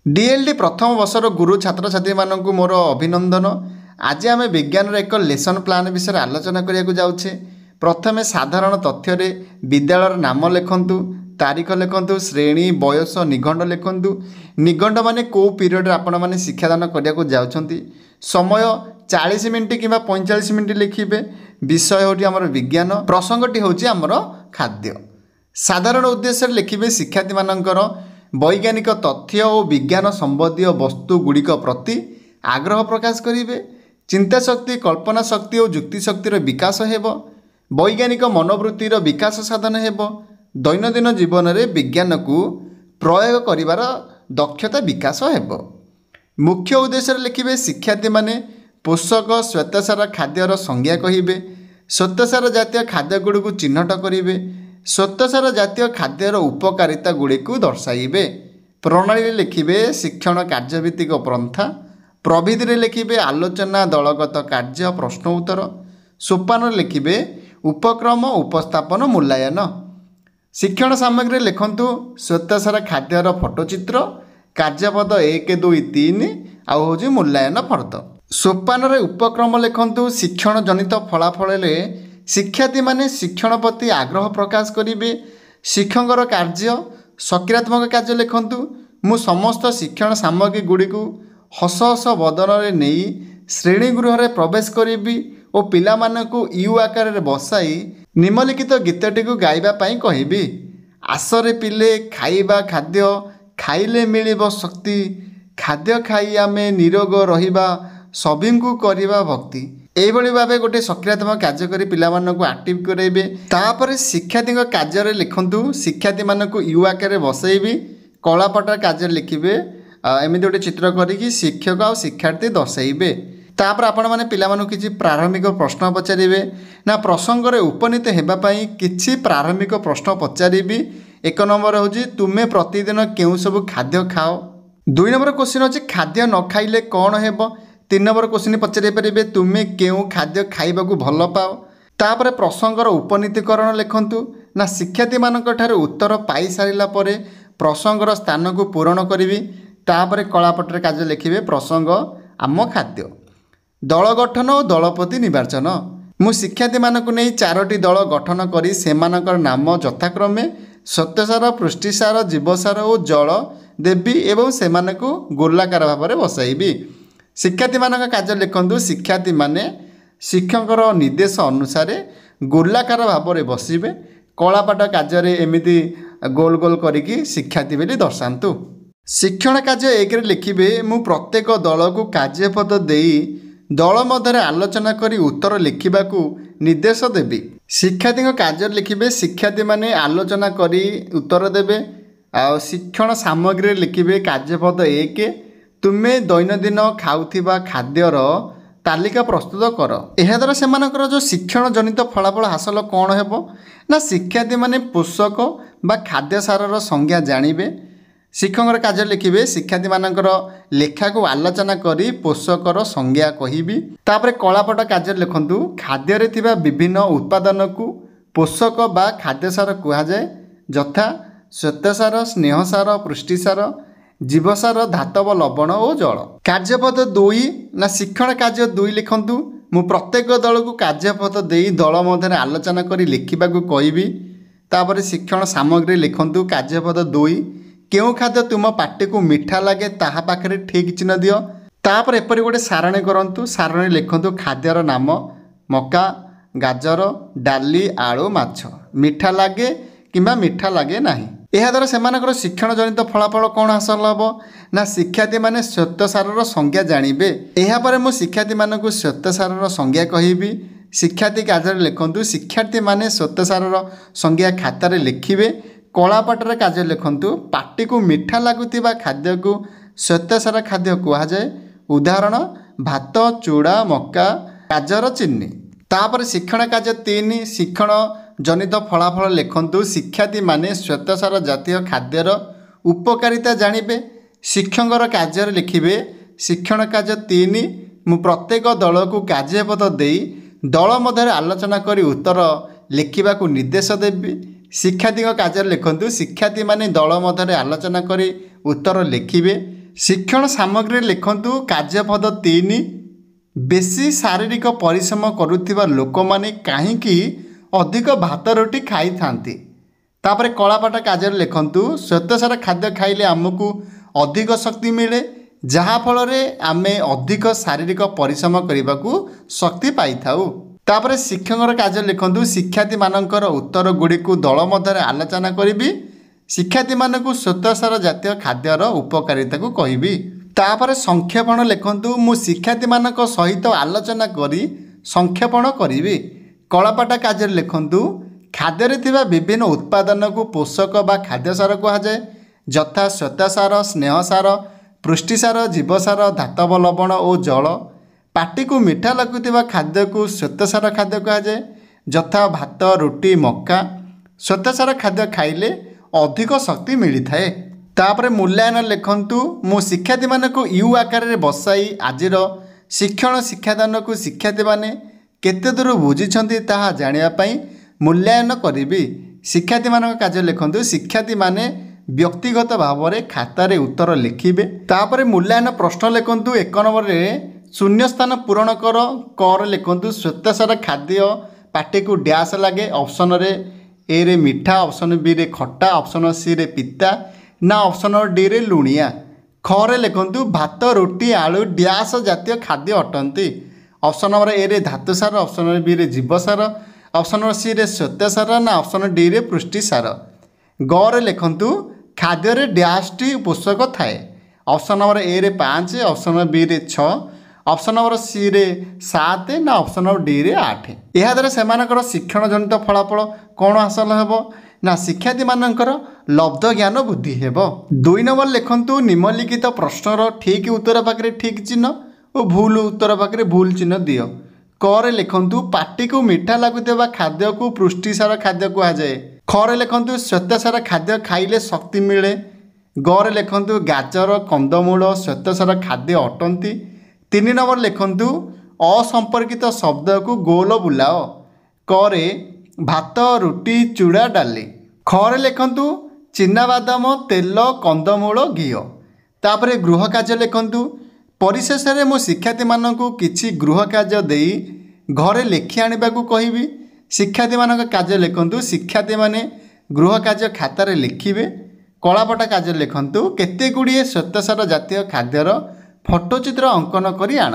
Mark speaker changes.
Speaker 1: DLD प्रथम वर्षर गुरु छात्र छात्री मानक मोर अभिनंदन। आज आम विज्ञान एक लेसन प्लान विषय आलोचना करने जाऊे। प्रथम साधारण तथ्य विद्यालय नाम लिखु, तारीख लिखु, श्रेणी, बयस, निघंड लिखु। निघंड माने को पीरियड आपण मैंने शिक्षादान करने जाऊँगी। समय 40 मिनिट कि 45 मिनिट लिखे। विषय होती आमर विज्ञान, प्रसंगटी होची आमर खाद्य। साधारण उद्देश्य लिखे शिक्षार्थी मानकर वैज्ञानिक तथ्य और विज्ञान संबंधी वस्तु गुड़िक प्रति आग्रह प्रकाश करेंगे। चिंता शक्ति, कल्पना शक्ति और युक्ति शक्तिर विकास हेब। वैज्ञानिक मनोवृत्तिर विकास साधन हेब। दैनंदिन जीवन में विज्ञान को प्रयोग करिवार दक्षता विकास हेब। मुख्य उद्देश्य लिखे शिक्षार्थी माने पोषक श्वेतसार खाद्यर संज्ञा कहिबे। श्वेतसार जातीय खाद्य गुड़िक चिन्हट करेंगे। श्वेतसार जातीय खाद्यर उपकारिता गुड़िक दर्शाइबे। प्रणाली लिखे शिक्षण कार्यभित्तिक प्रंथा। प्रविधि लिखे आलोचना, दलगत कार्य, प्रश्न उत्तर। सोपान लिखे उपक्रम, उपस्थापन, मूल्यांकन। शिक्षण सामग्री लिखु श्वेतसार खाद्यर फोटोचित्र, कार्यपद 1, 2, 3 आउ हूँ मूल्यांकन फर्द। सोपान उपक्रम लिखु शिक्षण जनित फलाफल शिक्षार्थी माने शिक्षण प्रति आग्रह प्रकाश करेंगे। शिक्षकर कार्य सकारात्मक कार्य लिखु। मु समस्त शिक्षण सामग्री गुड़िक हस हस बदन नहीं श्रेणीगृह में प्रवेश करी और पिला मानकु यू आकार में बसाई निम्नलिखित गीतटी गाइबापी कहबी। आसरे पिले खाइबा खाद्य, खाइले मिलिब शक्ति, खाद्य खाई आमे निरोग रहिबा, सभी करिबा भक्ति। एभली भाव गोटे सकारात्मक कार्य करी पिला मानकु एक्टिव करेबे। तापर शिक्षार्थी कार्य लिखु शिक्षार्थी मानकु यू आकार बसैबी। कलापटा कार्य लिखिबे एमती गोटे चित्र करिकी शिक्षक आ शिक्षार्थी दर्शाइबे। तापर आपण माने पिला मानकु किछि प्रारंभिक प्रश्न पचारिबे ना प्रसंग रे उपनीत हेबा पई किछि प्रारंभिक प्रश्न पचारिबी। 1 नंबर होची तुमे प्रतिदिन केउ सब खाद्य खाओ। 2 नंबर क्वेश्चन होची खाद्य न खाइले कौन हेबो। 3 नंबर क्वेश्चन पचारि पारे तुमे केउ खाद्य खाइबाकू भल पाओ। तापर प्रसंगर उपनीतिकरण लिखंतु ना शिक्षार्थी मानक ठारे उत्तर पाई सारिला परे प्रसंगर स्थान को पूरण करिवि। तापर कलापटर कार्य लिखिबे प्रसंग आम खाद्य। दल गठन और दलपति निर्वाचन। मु शिक्षार्थी मानक नहीं 4टी दल गठन करी सेमानकर नाम यथाक्रमे श्वेतसार, पुष्टिसार, जीवसार और जल देवी एवं सेमानकु गोलाकार भाव में बसाइबी। शिक्षार्थी मानक कार्य लिखंतु शिक्षार्थी माने शिक्षकर निर्देश अनुसार गोलाकार भाव में बसिबे। कलापाट कार्य एमिति गोल गोल करिकी शिक्षार्थी बेली दर्शान्तु। शिक्षण कार्य 1 लिखिबे मु प्रत्येक दल को कार्यपद देई दल मध्य आलोचना करी उत्तर लिखिबाकू निर्देश देबी। शिक्षार्थी कार्य लिखिबे शिक्षार्थी माने आलोचना करी उत्तर देबे। आ शिक्षण सामग्री लिखिबे कार्यपद 1 तुमे दैनंदिन खाउथिबा खाद्यर तालिका प्रस्तुत कर। यह द्वारा सेमानकर जो शिक्षण जनित फलाफल हासिल कौन हेबो ना शिक्षार्थी माने पोषक बा खाद्य सारर संज्ञा जानिबे। शिक्षकर कार्य लिखिबे शिक्षार्थी मानकर लेखा को आलोचना करी पोषकर संज्ञा कहिबी। तापर कलापट कार्य लिखंतु खाद्य रे थिबा विभिन्न उत्पादन को पोषक बा खाद्य सार कहा जाए यथा श्वेतसार, स्नेहसार, पुष्टिसार, जीवसार, धातव लवण और जल। कार्यपद 2 ना शिक्षण कार्य 2 लिखंतु मु प्रत्येक दल को कार्यपद देई दल मध्य आलोचना करी लिखिबाकू कहिबी। तापर शिक्षण सामग्री लिखंतु कार्यपद 2 केउ खाद्य तुम पाटी को मीठा लगे ताहा पाखरे ठीक चिन्ह दियो। तापर एपरि गोटे सारणी करंतु। सारणी लिखंतु खाद्यर नाम मका, गाजर, डाली, आलू, माछ। मीठा लगे किंबा मीठा लगे नाही। यह द्वारा सेमानकर शिक्षण जनित फलाफल कौन हासिल हम ना शिक्षार्थी माने श्वेतसारर संज्ञा जानिबे। एहा परे मु शिक्षार्थी मानकु श्वेतसारर संज्ञा कहिबी। शिक्षार्थी कार्य लिखंतु शिक्षार्थी माने श्वेतसारर संज्ञा खातार लिखिबे। कलापटर कार्य लिखंतु पाटी को मीठा लगुथिबा खाद्य को श्वेतसार खाद्य कहा जाए। उदाहरण भात, चूड़ा, मक्का, गाजर, चीनी। तापर शिक्षण कार्य 3 शिक्षण जनित फलाफल लिखंतु शिक्षार्थी माने श्वेतसार जातीय खाद्यर उपकारिता जानिबे। शिक्षकर कार्य लिखिबे शिक्षण कार्य 3 मु प्रत्येक दल को कार्यपद देई दल मध्य आलोचना करी उत्तर लिखिबाकू निर्देश देबी। शिक्षार्थी कार्य लिखंतु शिक्षार्थी माने दल मध्य आलोचना करी उत्तर लिखिबे। ଶିକ୍ଷଣ ସାମଗ୍ରୀ ଲେଖନ୍ତୁ କାର୍ଯ୍ୟପଦ 3 ବେଶୀ ଶାରୀରିକ ପରିଶ୍ରମ କରୁଥିବା ଲୋକମାନେ କାହିଁକି ଅଧିକ ଭାତ ରୁଟି ଖାଇଥାନ୍ତି। ତାପରେ କଳାପାଠ କାର୍ଯ୍ୟରେ ଲେଖନ୍ତୁ ଶ୍ୱେତସାର ଖାଦ୍ୟ ଖାଇଲେ ଆମକୁ ଅଧିକ ଶକ୍ତି ମିଳେ ଯାହାଫଳରେ ଆମେ ଅଧିକ ଶାରୀରିକ ପରିଶ୍ରମ କରିବାକୁ ଶକ୍ତି ପାଇଥାଉ। ତାପରେ ଶିକ୍ଷକର କାର୍ଯ୍ୟ ଲେଖନ୍ତୁ ଶିକ୍ଷାର୍ଥୀମାନଙ୍କର ଉତ୍ତର ଗୁଡ଼ିକୁ ଦଳ ମଧ୍ୟରେ ଆଲୋଚନା କରିବି। ଶିକ୍ଷାର୍ଥୀମାନଙ୍କୁ ଶ୍ୱେତସାର ଜାତୀୟ ଖାଦ୍ୟର ଉପକାରିତାକୁ କହିବି। ତାପରେ ସଂକ୍ଷେପଣ ଲେଖନ୍ତୁ ମୁଁ ଶିକ୍ଷାର୍ଥୀମାନଙ୍କ ସହିତ ଆଲୋଚନା କରି ସଂକ୍ଷେପଣ କରିବି। କଳାପାଠ କାର୍ଯ୍ୟରେ ଲେଖନ୍ତୁ ଖାଦ୍ୟରେ ଥିବା ବିଭିନ୍ନ ଉତ୍ପାଦନକୁ ପୋଷକ ବା ଖାଦ୍ୟସାର କୁହାଯାଏ ଯଥା ଶ୍ୱେତସାର ସ୍ନେହସାର ପୃଷ୍ଟିସାର ଜୀବସାର ଧାତବ ଲବଣ ଓ ଜଳ। ପାଟିକୁ ମିଠା ଲାଗୁଥିବା ଖାଦ୍ୟକୁ ଶ୍ୱେତସାର ଖାଦ୍ୟ କୁହାଯାଏ ଯଥା ଭାତ ରୁଟି ମକା। ଶ୍ୱେତସାର ଖାଦ୍ୟ ଖାଇଲେ ଅଧିକ ଶକ୍ତି ମିଳିଥାଏ। ତାପରେ ମୂଲ୍ୟାୟନ ଲେଖନ୍ତୁ ମୁଁ ଶିକ୍ଷାର୍ଥୀମାନଙ୍କୁ ୟୁ ଆକାରରେ ବସାଇ ଆଜିର ଶିକ୍ଷଣ ଶିକ୍ଷାଦାନକୁ ଶିକ୍ଷାର୍ଥୀମାନେ କେତେ ଦୂର ବୁଝିଛନ୍ତି ତାହା ଜାଣିବା ପାଇଁ ମୂଲ୍ୟାୟନ କରିବି। ଶିକ୍ଷାର୍ଥୀମାନଙ୍କ କାର୍ଯ୍ୟ ଲେଖନ୍ତୁ ଶିକ୍ଷାର୍ଥୀମାନେ ବ୍ୟକ୍ତିଗତ ଭାବରେ ଖାତାରେ ଉତ୍ତର ଲେଖିବେ। ତାପରେ ମୂଲ୍ୟାୟନ ପ୍ରଶ୍ନ ଲେଖନ୍ତୁ 1 ନମ୍ବରରେ ଶୂନ୍ୟସ୍ଥାନ ପୂରଣ କର। କରେ ଲେଖନ୍ତୁ ଶ୍ୱେତସାର ଖାଦ୍ୟ ପାଟିକୁ ଡ୍ୟାସ୍ ଲାଗେ। ଅପସନରେ ଏରେ ମିଠା ଅପସନ ବିରେ ଖଟା ଅପସନ ସିରେ ପିତା ନା ଅପସନ ଡିରେ ଲୁଣିଆ। ଖରେ ଲେଖନ୍ତୁ ଭାତ ରୁଟି ଆଳୁ ଡ୍ୟାସ୍ ଜାତୀୟ ଖାଦ୍ୟ ଅଟନ୍ତି। ଅପସନ ନମ୍ବର ଏରେ ଧାତୁସାର ଅପସନ ବିରେ ଜୀବସାର ଅପସନ ସିରେ ଶ୍ୱେତସାର ନା ଅପସନ ଡିରେ ପୃଷ୍ଟିସାର। ଗରେ ଲେଖନ୍ତୁ ଖାଦ୍ୟରେ ଡ୍ୟାସ୍ଟି ପୋଷକ ଥାଏ। ଅପସନ ନମ୍ବର ଏରେ 5 ଅପସନ ବିରେ 6 ଅପସନ ନମ୍ବର ସିରେ 7 ନା ଅପସନ ଡିରେ 8। ଏହାଦ୍ୱାରା ସେମାନଙ୍କର ଶିକ୍ଷଣ ଜନିତ ଫଳାଫଳ କ'ଣ ହାସଲ ହେବ ନା ଶିକ୍ଷାର୍ଥୀମାନଙ୍କର ଲବ୍ଧ ଜ୍ଞାନ ବୃଦ୍ଧି ହେବ। 2 ନମ୍ବର ଲେଖନ୍ତୁ ନିମ୍ନଲିଖିତ ପ୍ରଶ୍ନର ଠିକ୍ ଉତ୍ତର ପାଖରେ ଠିକ୍ ଚିହ୍ନ ଓ ଭୁଲ ଉତ୍ତର ପାଖରେ ଭୁଲ ଚିହ୍ନ ଦିଅ। କରେ ଲେଖନ୍ତୁ ପାଟିକୁ ମିଠା ଲାଗୁଥିବା ଖାଦ୍ୟକୁ ପୃଷ୍ଟିସାର ଖାଦ୍ୟ କୁହାଯାଏ। ଖରେ ଲେଖନ୍ତୁ ଶ୍ୱେତସାର ଖାଦ୍ୟ ଖାଇଲେ ଶକ୍ତି ମିଳେ। ଗରେ ଲେଖନ୍ତୁ ଗାଜର କନ୍ଦମୂଳ ଶ୍ୱେତସାର ଖାଦ୍ୟ ଅଟନ୍ତି। 3 ନମ୍ବର ଲେଖନ୍ତୁ ଅସମ୍ପର୍କିତ ଶବ୍ଦକୁ ଗୋଲ ବୁଲାଅ। କରେ ଭାତ ରୁଟି ଚୁଡ଼ା ଡାଲି। ଖରେ ଲେଖନ୍ତୁ ଚିନାବାଦାମ ତେଲ କନ୍ଦମୂଳ ଘିଅ। ତାପରେ ଗୃହ କାର୍ଯ୍ୟ ଲେଖନ୍ତୁ ପରିଶେଷରେ ମୁଁ ଶିକ୍ଷାର୍ଥୀମାନଙ୍କୁ କିଛି ଗୃହ କାର୍ଯ୍ୟ ଦେଇ ଘରେ ଲେଖି ଆଣିବାକୁ କହିବି। ଶିକ୍ଷାର୍ଥୀମାନଙ୍କ କାର୍ଯ୍ୟ ଲେଖନ୍ତୁ ଶିକ୍ଷାର୍ଥୀମାନେ ଗୃହ କାର୍ଯ୍ୟ ଖାତାରେ ଲେଖିବେ। କଳାପଟ କାର୍ଯ୍ୟ ଲେଖନ୍ତୁ କେତେ ଗୁଡ଼ିଏ ଶ୍ୱେତସାର ଜାତୀୟ ଖାଦ୍ୟର ଫଟୋଚିତ୍ର ଅଙ୍କନ କରି ଆଣ।